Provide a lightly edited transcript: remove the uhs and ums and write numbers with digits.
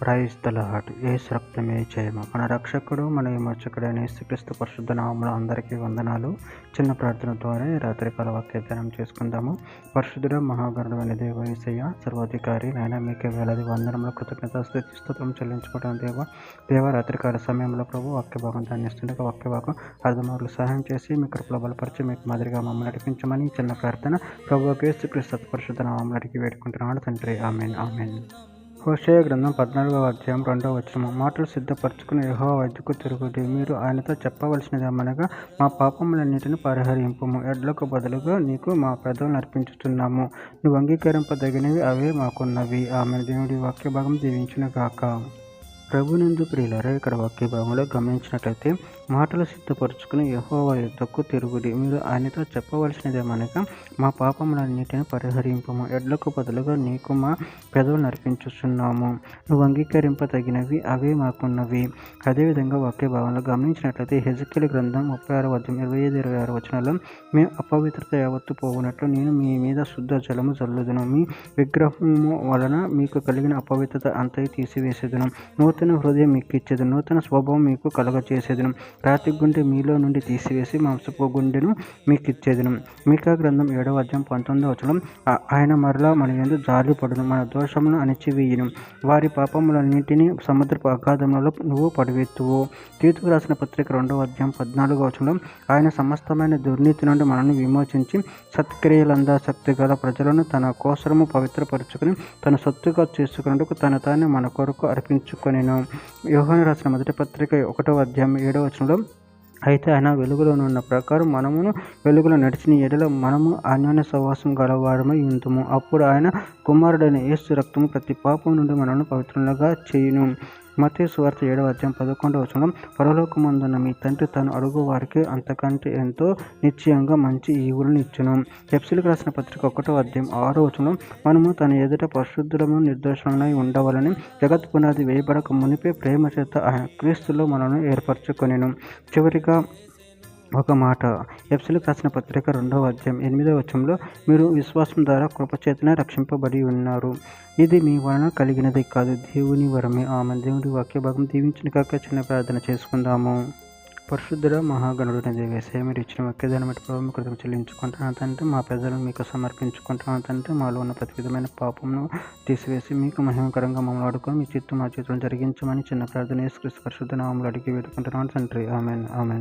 Praise the lord. యేసు రక్తమే జయము. మన రక్షకుడు మన విమోచకుడైన యేసుక్రీస్తు పరిశుద్ధ నామములో అందరికీ వందనాలు. చిన్న ప్రార్థన ద్వారా ఈ రాత్రికాల వాక్య ధ్యానం చేసుకుందాము. పరిశుద్ధుడు మహాగణుడైన దేవ యేసయ్య సర్వాధికారి నాయన మీకే వేలాది వందనములు కృతజ్ఞత స్తుతిస్తోత్రం చెల్లించుకోవడం దేవ రాత్రికాల సమయంలో ప్రభు వాక్య భాగం ధ్యానిస్తుండగా వాక్య భాగం అర్థమవులకు సహాయం చేసి మీ కృపలో బలపరిచి మీకు మాదిరిగా మమ్మల్ని నడిపించమని చిన్న ప్రార్థన ప్రభు యేసుక్రీస్తు పరిశుద్ధ నామములో అడిగి వేడుకుంటున్నాడు తండ్రి. ఆమేన్ ఆమేన్. హోషేయ గ్రంథం 14వ అధ్యాయం 2వ వచనం. మాటలు సిద్ధపరచుకుని యెహోవా వద్దకు తిరుగుడి. మీరు ఆయనతో చెప్పవలసినదేమనగా మా పాపములన్నిటిని పరిహరింపుము. ఎడ్లకు బదులుగా నీకు మా పెదవులను అర్పించుచున్నాము. నువ్వు అంగీకరింపదగినవి అవే మాకున్నవి. ఆమె దేవుడి వాక్య భాగం దీవించునుగాక. ప్రభునందు ప్రియులారా, ఇక్కడ వాక్య భాగంలో గమనించినట్లయితే మాటలు సిద్ధపరచుకుని యెహోవా యొద్దకు తిరుగుడి. మీరు ఆయనతో చెప్పవలసినదేమనగా మా పాపములన్నిటిని పరిహరింపము. ఎడ్లకు బదులుగా నీకు మా పెదవులను అర్పించుచున్నాము. నువ్వు అంగీకరింపదగినవి అవే మాకున్నవి. అదేవిధంగా వాక్య భాగంలో గమనించినట్లయితే హెజెకీయలు గ్రంథం 36వ అధ్యాయం 25-26 వచనాల్లో మేము అపవిత్రత యావత్తు పోవునట్లు నేను మీ మీద శుద్ధ జలము జల్లుదును. మీ విగ్రహము వలన మీకు కలిగిన అపవిత్రత అంతయు తీసివేసేదును. నూతన హృదయం మీకు ఇచ్చేదను. నూతన స్వభావం మీకు కలగచేసేదను. రాతి గుండె మీలో నుండి తీసివేసి మాంసపు గుండెను మీకు ఇచ్చేదను. మీకా గ్రంథం 7వ అధ్యాయం 19వ వచనం. ఆయన మరలా మన యందు జాలిపడును, మన దోషములను అణిచివేయును. వారి పాపములన్నింటినీ సముద్రపు అగాధములలో నువ్వు పడివెత్తువు. తీతుకు రాసిన పత్రిక 2వ అధ్యాయం 14వ వచనం. ఆయన సమస్తమైన దుర్నీతి నుండి మనల్ని విమోచించి సత్క్రియలందాసక్తి గల ప్రజలను తన కోసరము పవిత్రపరుచుకుని తన సొత్తుగా చేసుకునేందుకు తన తానే మన కొరకు అర్పించుకొనెను. యోహాను రాసిన మొదటి పత్రిక 1వ అధ్యాయం 7వ వచనంలో, అయితే ఆయన వెలుగులోనున్న ప్రకారం మనమును వెలుగులో నడిచిన ఎడల మనము అన్యోన్య సహవాసం గలవారమై ఉందుము. అప్పుడు ఆయన కుమారుడైన యేసు రక్తము ప్రతి పాపం నుండి మనల్ని పవిత్రులుగా చేయును. మత్తయి సువార్త 7వ అధ్యాయం 11వ వచనం. పరలోకమందున్న మీ తండ్రి తాను అడుగు వారికి అంతకంటే ఎంతో నిశ్చయంగా మంచి ఈవులను ఇచ్చును. ఎఫెసీయులకు రాసిన పత్రిక 1వ అధ్యాయం 6వ వచనం. మనము తన ఎదుట పరిశుద్ధులము నిర్దోషులమై ఉండవాలని జగత్ పునాది వేయబడక మునిపే ప్రేమ చేత ఆయన క్రీస్తులో మనల్ని ఏర్పరచుకొనెను. చివరిగా ఒక మాట, ఎఫెసీయులకు రాసిన పత్రిక 2వ అధ్యాయం 8వ వచనంలో, మీరు విశ్వాసం ద్వారా కృపచేతనే రక్షింపబడి ఉన్నారు. ఇది మీ వలన కలిగినది కాదు, దేవుని వరమే. ఆమె దేవుడి వాక్య భాగం దీవించిన కాక చిన్న ప్రార్థన చేసుకుందాము. పరిశుద్ధుడ మహాగణుడైన దేవేశయ్య, మీరు ఇచ్చిన వాక్యదాన్ని బట్టి ప్రభు కృతజ్ఞత చెల్లించుకుంటున్నాను తండ్రి. మా ప్రజలను మీకు సమర్పించుకుంటున్నాను తండ్రి. మాలో ఉన్న ప్రతి విధమైన పాపమును తీసివేసి మీకు మహిమకరంగా మమ్మల్ని ఆడుకొని మీ చిత్తు మా జీవితం జరిగించమని చిన్న ప్రార్థన యేసుక్రీస్తు పరిశుద్ధ నామములో అడిగి వేడుకుంటున్నాను తండ్రి. Amen amen.